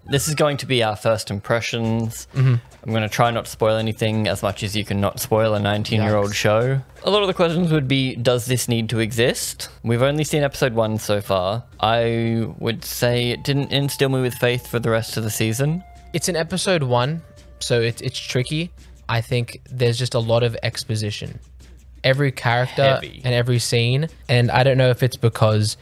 This is going to be our first impressions. I'm going to try not to spoil anything as much as you can not spoil a 19-year-old show. A lot of the questions would be, does this need to exist? We've only seen episode 1 so far. I would say it didn't instill me with faith for the rest of the season. It's in episode 1, so it's tricky. I think there's just a lot of exposition. Every character and every scene. And I don't know if it's because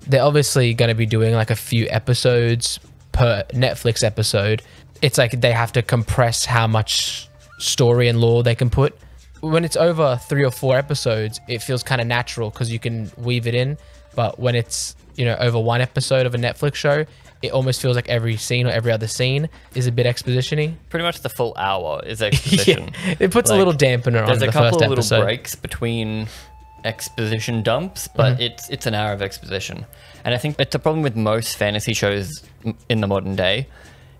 they're obviously going to be doing like a few episodes per Netflix episode. It's like they have to compress how much story and lore they can put. When it's over 3 or 4 episodes, it feels kind of natural because you can weave it in. But when it's, you know, over 1 episode of a Netflix show, it almost feels like every scene or every other scene is a bit exposition-y. Pretty much the full hour is exposition. Yeah, it puts a little dampener on the first episode. There's a couple of little breaks between exposition dumps, but it's an hour of exposition. And I think it's a problem with most fantasy shows in the modern day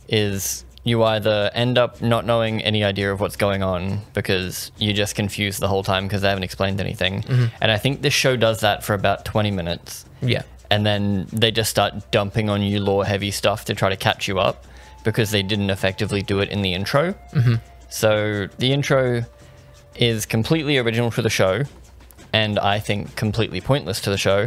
is you either end up not knowing any idea of what's going on because you're just confused the whole time because they haven't explained anything. And I think this show does that for about 20 minutes. Yeah. And then they just start dumping on you lore-heavy stuff to try to catch you up because they didn't effectively do it in the intro. So the intro is completely original to the show, and I think completely pointless to the show.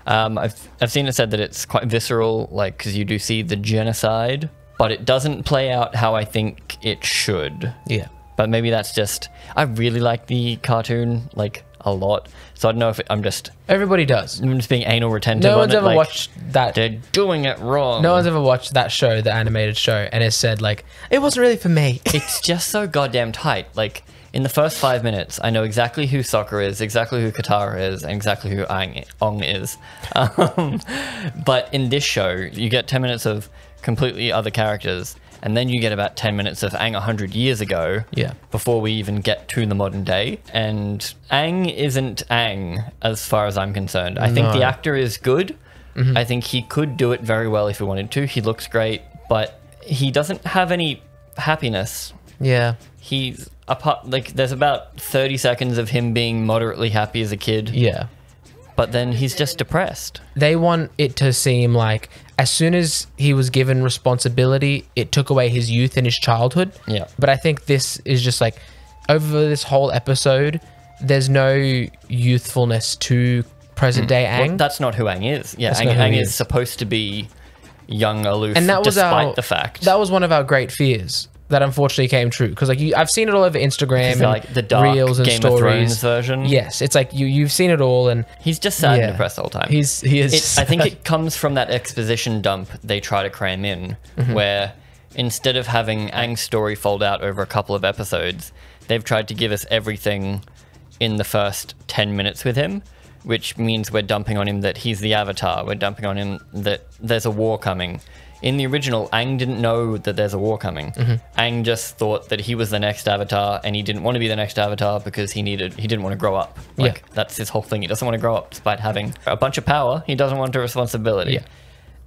I've seen it said that it's quite visceral, like because you do see the genocide, but it doesn't play out how I think it should. Yeah. But maybe that's just... I really like the cartoon, like, a lot. So I don't know if I'm just... Everybody does. I'm just being anal retentive No on one's it. ever Like, watched that. they're doing it wrong. No one's ever watched that show, the animated show, and has said, like, it wasn't really for me. It's just so goddamn tight. Like, in the first 5 minutes, I know exactly who Sokka is, exactly who Katara is, and exactly who Aang is. But in this show, you get 10 minutes of completely other characters, and then you get about 10 minutes of Aang 100 years ago before we even get to the modern day. And Aang isn't Aang as far as I'm concerned. I think the actor is good. I think he could do it very well if he wanted to. He looks great, but he doesn't have any happiness. Yeah. He's apart, like there's about 30 seconds of him being moderately happy as a kid. Yeah. But then he's just depressed. They want it to seem like as soon as he was given responsibility, it took away his youth and his childhood. Yeah. But I think this is just like, over this whole episode, there's no youthfulness to present day Aang. Well, that's not who Aang is. Yeah, That's not who Aang he is is. supposed to be young, aloof, And that was despite the fact. That was one of our great fears that unfortunately came true. Because like I've seen it all over Instagram and like the dark reels and Game stories. of Thrones version. Yes, it's like you've seen it all, and he's just sad and depressed the whole time. He is. I think it comes from that exposition dump they try to cram in, where instead of having Aang's story fold out over a couple of episodes, they've tried to give us everything in the first 10 minutes with him, which means we're dumping on him that he's the Avatar. We're dumping on him that there's a war coming. In the original, Aang didn't know that there's a war coming. Aang just thought that he was the next Avatar, and he didn't want to be the next Avatar because he didn't want to grow up. Like, that's his whole thing. He doesn't want to grow up despite having a bunch of power. He doesn't want a responsibility. Yeah.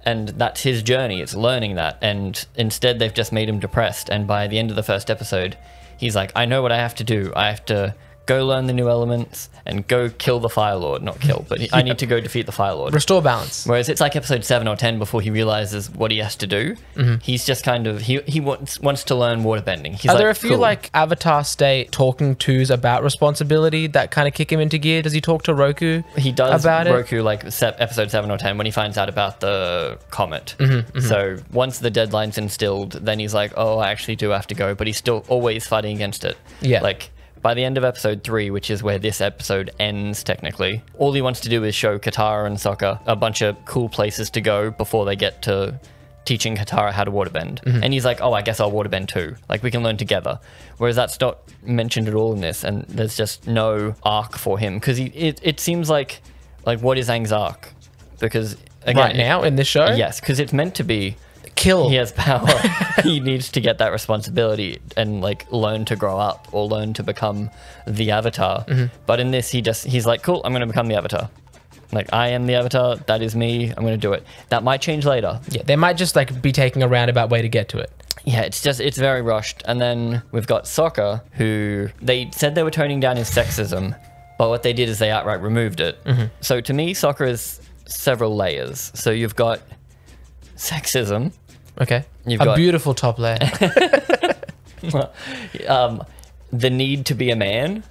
And that's his journey. It's learning that. And instead, they've just made him depressed. And by the end of the first episode, he's like, I know what I have to do. I have to go learn the new elements and go kill the Fire Lord. Not kill, but I need to go defeat the Fire Lord. Restore balance. Whereas it's like episode 7 or 10 before he realizes what he has to do. He's just kind of, he wants to learn waterbending. He's Are like, there a few cool. like Avatar state talking tos about responsibility that kind of kick him into gear? Does he talk to Roku? He does about Roku like episode 7 or 10 when he finds out about the comet. So once the deadline's instilled, then he's like, oh, I actually do have to go, but he's still always fighting against it. Yeah. Like, by the end of episode 3, which is where this episode ends technically, all he wants to do is show Katara and Sokka a bunch of cool places to go before they get to teaching Katara how to waterbend. And he's like, oh, I guess I'll waterbend too. Like, we can learn together. Whereas that's not mentioned at all in this, and there's just no arc for him. Because it seems like what is Aang's arc? Because, again... Right now, in this show? Yes, because it's meant to be... Kill. He has power. He needs to get that responsibility and like learn to grow up or learn to become the Avatar. But in this, he's like, cool, I'm going to become the Avatar. Like, I am the Avatar. That is me. I'm going to do it. That might change later. Yeah, they might just like be taking a roundabout way to get to it. Yeah, it's very rushed. And then we've got Sokka, who they said they were toning down his sexism, but what they did is they outright removed it. So to me, Sokka is several layers. So you've got sexism, Okay. You've A got- beautiful top layer. The need to be a man.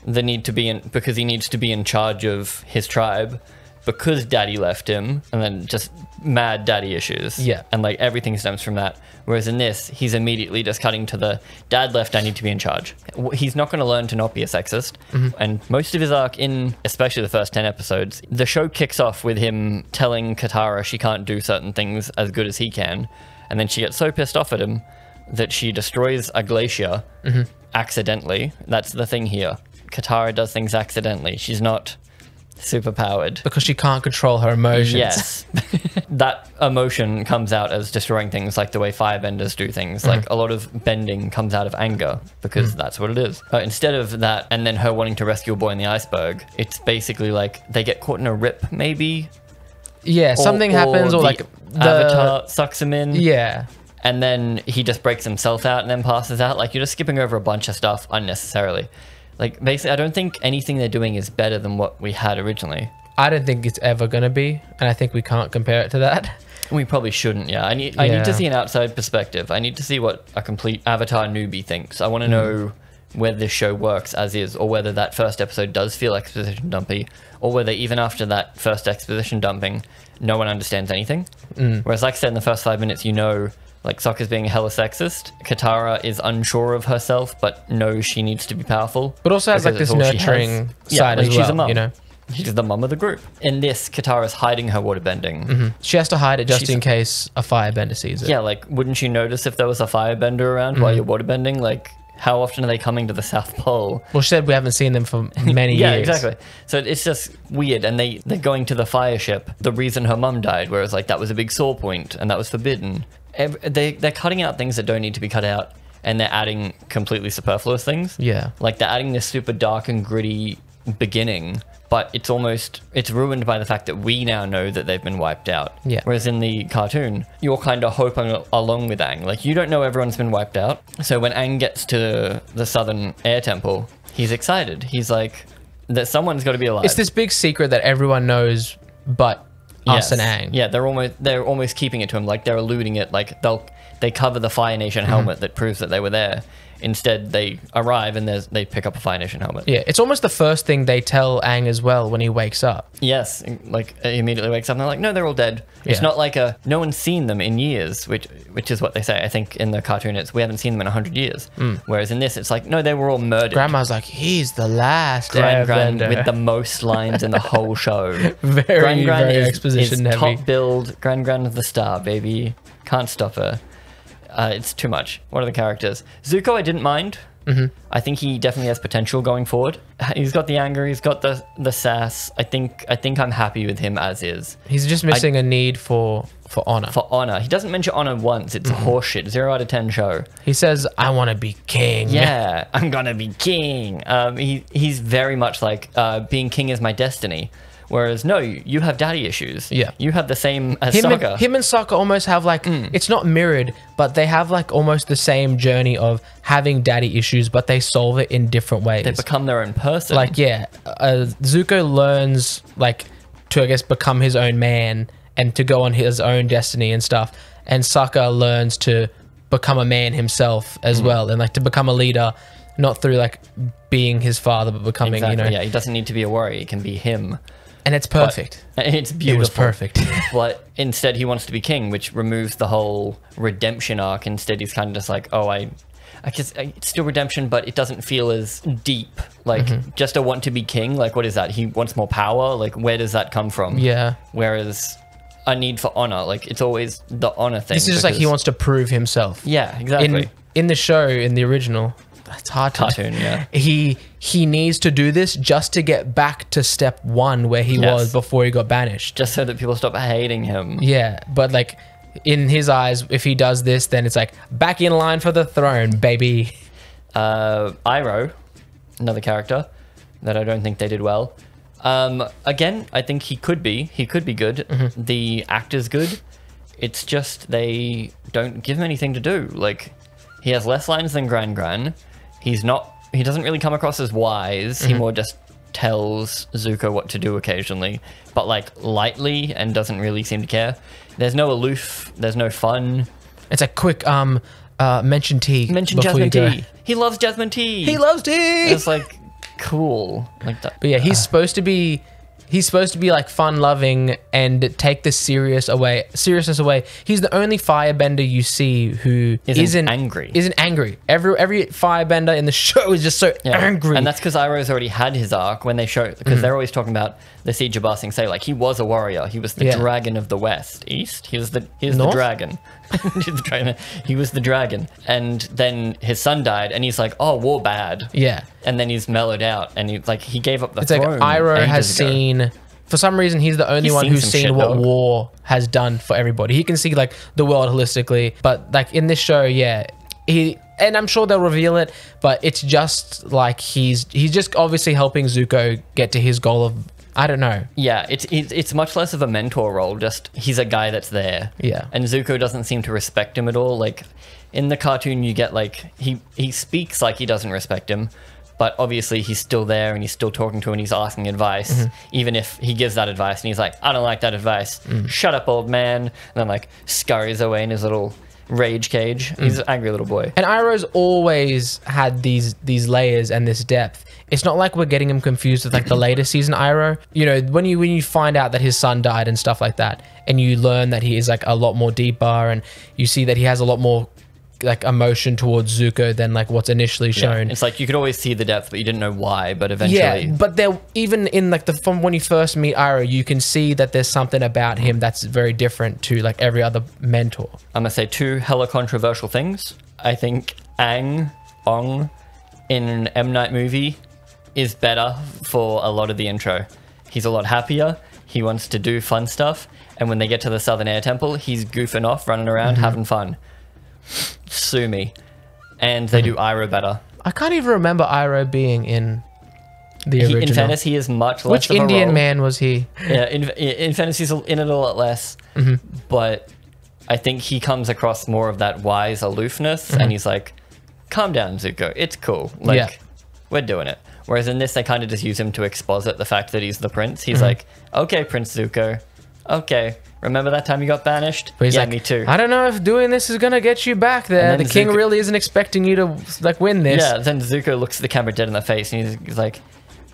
The need to be because he needs to be in charge of his tribe because daddy left him, and then just mad daddy issues. Yeah. And like everything stems from that. Whereas in this, he's immediately just cutting to the dad left, I need to be in charge. He's not going to learn to not be a sexist. And most of his arc in, especially the first 10 episodes, the show kicks off with him telling Katara she can't do certain things as good as he can. And then she gets so pissed off at him that she destroys a glacier accidentally. That's the thing here. Katara does things accidentally. She's not super powered. Because she can't control her emotions. Yes. That emotion comes out as destroying things, like the way firebenders do things. Like a lot of bending comes out of anger because that's what it is. Instead of that, and then her wanting to rescue a boy in the iceberg, it's basically like they get caught in a rip, maybe. Yeah, something happens, or the like the Avatar sucks him in. Yeah. And then he just breaks himself out and then passes out. Like, you're just skipping over a bunch of stuff unnecessarily. Like, basically, I don't think anything they're doing is better than what we had originally. I don't think it's ever going to be, and I think we can't compare it to that. We probably shouldn't, yeah. I need to see an outside perspective. I need to see what a complete Avatar newbie thinks. I want to know whether this show works as is, or whether that first episode does feel exposition dumpy, or whether even after that first exposition dumping, no one understands anything. Whereas, like I said, in the first 5 minutes, you know, like, Sokka's being hella sexist. Katara is unsure of herself, but knows she needs to be powerful. But also has like this nurturing side as well, she's a mum. you know? She's the mum of the group. In this, Katara's hiding her waterbending. She has to hide it just in case a firebender sees it. Yeah, like, wouldn't you notice if there was a firebender around while you're waterbending? Like, how often are they coming to the South Pole? Well, she said we haven't seen them for many Yeah, years. exactly. So it's just weird. And they're going to the fire ship, the reason her mum died, whereas, like, that was a big sore point and that was forbidden. They're cutting out things that don't need to be cut out, and they're adding completely superfluous things. Yeah. Like, they're adding this super dark and gritty beginning, but it's ruined by the fact that we now know that they've been wiped out. Yeah. Whereas in the cartoon, you're kind of hoping along with Aang. Like, you don't know everyone's been wiped out. So when Aang gets to the Southern Air Temple, he's excited. He's like, that someone's got to be alive. It's this big secret that everyone knows but us and Aang. Yeah, they're almost keeping it to him. Like, they're eluding it. Like, they cover the Fire Nation helmet that proves that they were there. Instead, they arrive and they pick up a Fire Nation helmet. Yeah, it's almost the first thing they tell Aang as well when he wakes up. Yes, like, he immediately wakes up and they're like, no, they're all dead. It's not like no one's seen them in years, which is what they say. I think in the cartoon, we haven't seen them in 100 years. Whereas in this, it's like, no, they were all murdered. Grandma's like, he's the last Gran airbender. with the most lines in the whole show. very is exposition heavy. top build. Gran is the star, baby. Can't stop her. It's too much. What are the characters? Zuko, I didn't mind. I think he definitely has potential going forward. He's got the anger. He's got the sass. I think I'm happy with him as is. He's just missing a need for honor. For honor. He doesn't mention honor once. It's horseshit. 0 out of 10 show. He says, I want to be king. Yeah, I'm gonna be king. He's very much like, being king is my destiny. Whereas, no, you have daddy issues. Yeah. You have the same as Him Sokka. and Sokka almost have like, it's not mirrored, but they have like almost the same journey of having daddy issues, but they solve it in different ways. They become their own person. Like, yeah, Zuko learns like to, I guess, become his own man and to go on his own destiny and stuff. And Sokka learns to become a man himself as well, and like to become a leader, not through like being his father, but becoming, exactly, you know. yeah, he doesn't need to be a warrior. He can be him. And it's perfect. It's beautiful. It was perfect. But instead he wants to be king, which removes the whole redemption arc. Instead he's kind of just like, oh, I guess it's still redemption, but it doesn't feel as deep. Like, just a want to be king, like, what is that? He wants more power? Like, where does that come from? Yeah. Whereas a need for honor, like, it's always the honor thing. This is just like he wants to prove himself. Yeah, exactly. In the show, in the original, it's hard to cartoon, yeah. He needs to do this just to get back to step 1 where he was before he got banished. Just so that people stop hating him. Yeah, but like in his eyes, if he does this, then it's like back in line for the throne, baby. Iroh, another character that I don't think they did well. Again, I think he could be good. The actor's good. It's just they don't give him anything to do. Like, he has less lines than Gran. He doesn't really come across as wise. He more just tells Zuko what to do occasionally, but like lightly, and doesn't really seem to care. There's no aloof. There's no fun. It's a quick mention tea. Mention jasmine tea. He loves jasmine tea. He loves tea. It's like cool, like that. But yeah, he's supposed to be like fun loving and take the seriousness away. He's the only firebender you see who isn't angry. Every firebender in the show is just so angry. And that's because Iroh's already had his arc when they show, because they're always talking about the Siege of Ba Sing Se. Like, he was a warrior. He was the dragon of the West. East? He was the dragon. He was the dragon. And then his son died, and he's like, oh, war bad. Yeah. And then he's mellowed out, and he gave up the it's throne. Like Iroh has seen, for some reason, he's the only one who's seen what war has done for everybody. He can see like the world holistically, but like in this show, and I'm sure they'll reveal it, but it's just like he's just obviously helping Zuko get to his goal of, I don't know. Yeah, it's much less of a mentor role. Just he's a guy that's there. Yeah. And Zuko doesn't seem to respect him at all. Like in the cartoon, you get like he speaks like he doesn't respect him, but obviously he's still there and he's still talking to him and he's asking advice, even if he gives that advice and he's like, I don't like that advice. Shut up, old man. And then like scurries away in his little rage cage. He's an angry little boy. And Iroh's always had these layers and this depth. It's not like we're getting him confused with like the later season Iroh. You know, when you find out that his son died and stuff like that, and you learn that he is like a lot more deeper, and you see that he has a lot more like emotion towards Zuko than like what's initially shown. It's like you could always see the depth, but you didn't know why. But eventually, but there, even in like from when you first meet Iroh, you can see that there's something about him that's very different to like every other mentor. I'm gonna say two hella controversial things. I think Aang in an M. Night movie is better for a lot of the intro. He's a lot happier. He wants to do fun stuff. And when they get to the Southern Air Temple, he's goofing off, running around, having fun. Sue me. And they do Iroh better. I can't even remember Iroh being in the original. In fairness, he is much less Which of a Indian role. man was he? Yeah, in fairness, he's in it a lot less. But I think he comes across more of that wise aloofness. And he's like, calm down, Zuko. It's cool. Like, we're doing it. Whereas in this, they kind of just use him to exposit the fact that he's the prince. He's like, okay, Prince Zuko. Okay. Remember that time you got banished? But he's yeah, like, me too. I don't know if doing this is going to get you back there. The king really isn't expecting you to like win this. Yeah, then Zuko looks the camera dead in the face and he's like,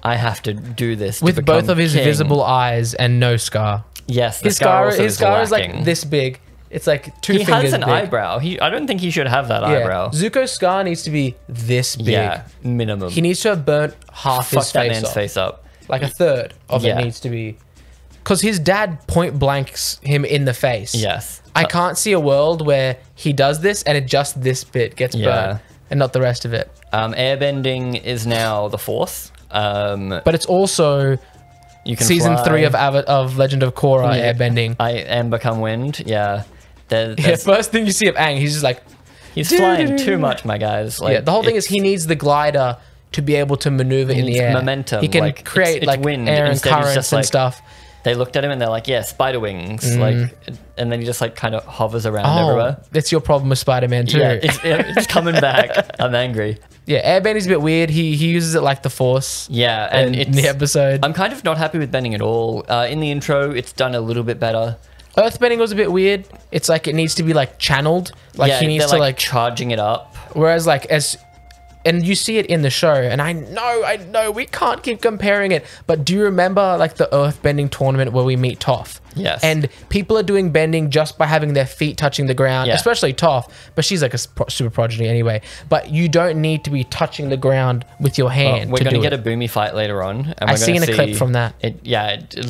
I have to do this with both of his king. visible eyes and no scar. Yes, his scar is like this big. It's like two fingers big. He has an eyebrow. I don't think he should have that eyebrow. Zuko's scar needs to be this big. Yeah, minimum. He needs to have burnt half his face that man's off. face up. Like a third of it needs to be. Because his dad point blanks him in the face. Yes. I can't see a world where he does this and it just this bit gets burnt and not the rest of it. Airbending is now the Force. But it's also you can season fly. 3 of Legend of Korra airbending. I am become wind. Yeah. First thing you see of Aang, he's just like... He's flying too much, my guys. Like, the whole thing is he needs the glider to be able to maneuver in the air. Momentum. He can create like wind air and currents and stuff. They looked at him and they're like, yeah, spider wings. Like, and then he just like kind of hovers around everywhere. That's your problem with Spider-Man too. Yeah, it's coming back. I'm angry. Yeah, airbending's a bit weird. He uses it like the Force. Yeah, and in the episode. I'm kind of not happy with bending at all. In the intro, it's done a little bit better. Earthbending was a bit weird. It's like it needs to be like channeled. Like he needs to like charging it up. Whereas like and you see it in the show, and I know we can't keep comparing it, but do you remember like the earthbending tournament where we meet Toph? Yes. And people are doing bending just by having their feet touching the ground, especially Toph, but she's like a super prodigy anyway. But you don't need to be touching the ground with your hand. We're going to get a boomy fight later on. And I've seen a clip from that. It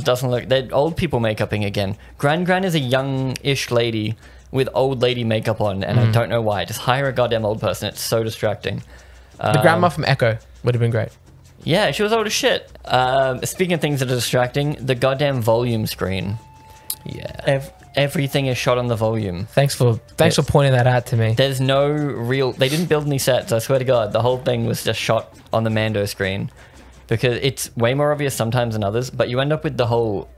doesn't look... They're old people makeuping again. Gran is a young-ish lady with old lady makeup on, and I don't know why. Just hire a goddamn old person. It's so distracting. The grandma from Echo would have been great. Yeah, she was old as shit. Speaking of things that are distracting, the goddamn volume screen. Yeah. Everything is shot on the volume. Thanks for pointing that out to me. There's no real... They didn't build any sets, I swear to God. The whole thing was just shot on the Mando screen. Because it's way more obvious sometimes than others, but you end up with the whole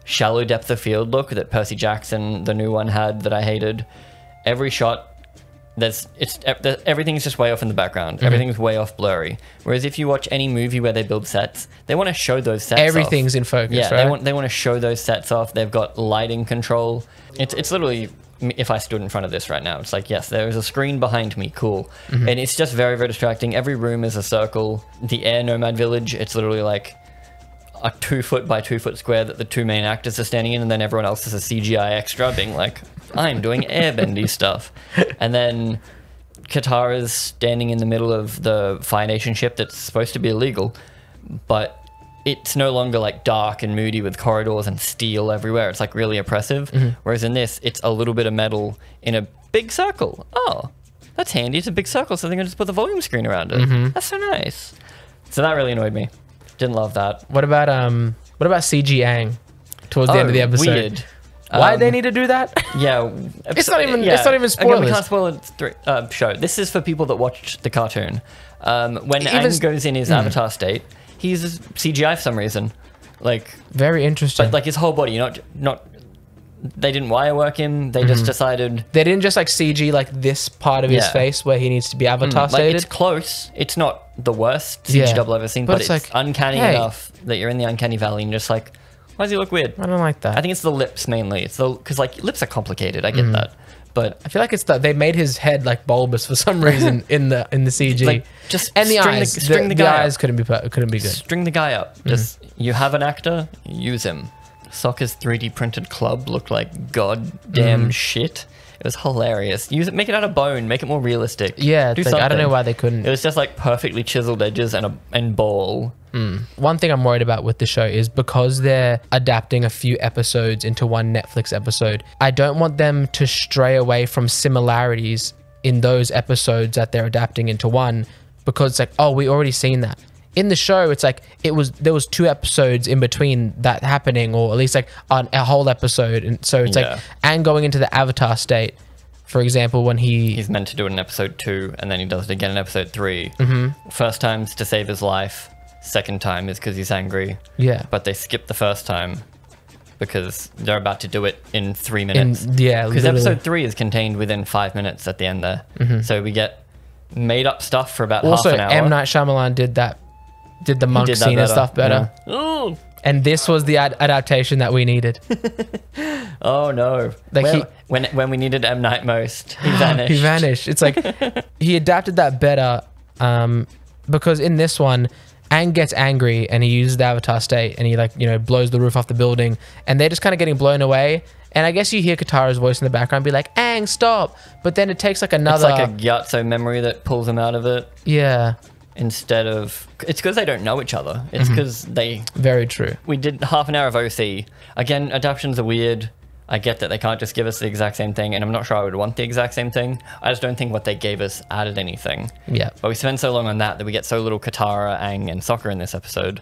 shallow depth of field look that Percy Jackson, the new one, had that I hated. Every shot everything's just way off in the background. Everything's way off blurry. Whereas if you watch any movie where they build sets, they want to show those sets Everything's off. in focus, Yeah, right? they want to show those sets off. They've got lighting control. It's literally, if I stood in front of this right now, it's like, yes, there is a screen behind me, cool. And it's just very, very distracting. Every room is a circle. The Air Nomad Village, it's literally like a 2 foot by 2 foot square that the two main actors are standing in, and then everyone else is a CGI extra being like, I'm doing airbendy stuff. And then Katara's standing in the middle of the Fire Nation ship that's supposed to be illegal, but it's no longer like dark and moody with corridors and steel everywhere. It's like really oppressive. Whereas in this, it's a little bit of metal in a big circle. Oh, that's handy. It's a big circle, so they're going to just put the volume screen around it. That's so nice. So that really annoyed me. Didn't love that. What about CG Aang towards the end of the episode? Weird. Why did they need to do that? Yeah, It's not even spoilers. Again, we can't spoil the show. This is for people that watched the cartoon. When Aang goes in his avatar state, he's CGI for some reason. Like, very interesting. But like his whole body, not. They didn't wire work him. They just decided. They didn't just like CG like this part of his face where he needs to be avatar stated. Like, it's close. It's not the worst CG double I've ever seen, but it's like, uncanny enough that you're in the uncanny valley and you're just like, why does he look weird? I don't like that. I think it's the lips mainly. It's because like lips are complicated. I get that, but I feel like it's that they made his head like bulbous for some reason in the CG. Like, just and the eyes, string the eyes up. couldn't be good. String the guy up. Just you have an actor, use him. Sokka's 3D printed club looked like goddamn shit. It was hilarious. Use it, make it out of bone, make it more realistic. Yeah, do like, something. I don't know why they couldn't. It was just like perfectly chiseled edges and ball. One thing I'm worried about with the show is because they're adapting a few episodes into one Netflix episode, I don't want them to stray away from similarities in those episodes that they're adapting into one, because it's like, oh, we already seen that. In the show, it's like there was 2 episodes in between that happening, or at least like a whole episode. And so it's like, and going into the avatar state, for example, when he's meant to do it in episode 2, and then he does it again in episode 3. First time's to save his life. Second time is because he's angry. Yeah. But they skip the first time because they're about to do it in 3 minutes. Because episode 3 is contained within 5 minutes at the end there. So we get made up stuff for about half an hour. M. Night Shyamalan did the monk scene and stuff better. Yeah. And this was the adaptation that we needed. Oh no. Like when we needed M. Night most, he vanished. He vanished. It's like he adapted that better because in this one, Aang gets angry and he uses the avatar state and he blows the roof off the building and they're just kind of getting blown away. And I guess you hear Katara's voice in the background be like, Aang, stop. But then it takes like another... It's like a Gyatso memory that pulls him out of it. Yeah. Instead of... It's because they don't know each other. It's because they... Very true. We did half an hour of OC. Again, adaptations are weird. I get that they can't just give us the exact same thing, and I'm not sure I would want the exact same thing. I just don't think what they gave us added anything. Yeah. But we spend so long on that we get so little Katara, Aang, and Sokka in this episode.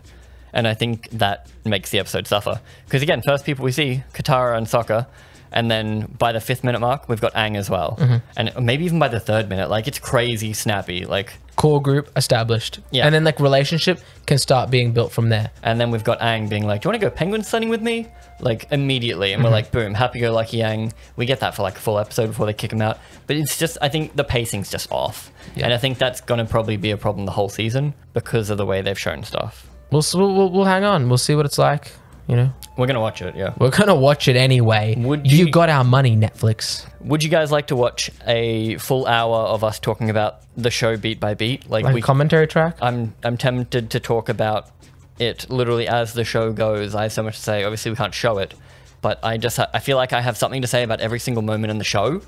And I think that makes the episode suffer. Because again, first people we see, Katara and Sokka, and then by the 5th minute mark, we've got Aang as well. And maybe even by the 3rd minute, like it's crazy snappy. Like core group established. Yeah. And then like relationship can start being built from there. And then we've got Aang being like, do you want to go penguin sledding with me? Like immediately. And we're like, boom, happy-go-lucky Aang. We get that for like a full episode before they kick him out. But it's just, I think the pacing's just off. Yeah. And I think that's going to probably be a problem the whole season because of the way they've shown stuff. We'll hang on. We'll see what it's like, you know. We're going to watch it, yeah. We're going to watch it anyway. You got our money, Netflix. Would you guys like to watch a full hour of us talking about the show beat by beat? Like a commentary track? I'm tempted to talk about it literally as the show goes. I have so much to say. Obviously, we can't show it. But I feel like I have something to say about every single moment in the show.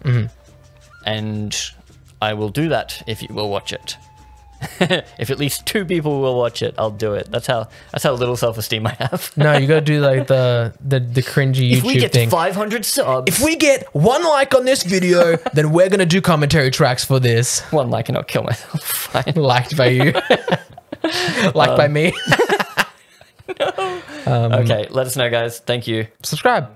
And I will do that if you will watch it. If at least 2 people will watch it, I'll do it. That's how little self-esteem I have. No, you gotta do like the cringy YouTube thing. If we get 500 subs, if we get 1 like on this video, then we're gonna do commentary tracks for this. 1 like and I'll kill myself. Fine. Liked by you. Liked by me. No. Okay, let us know, guys. Thank you. Subscribe.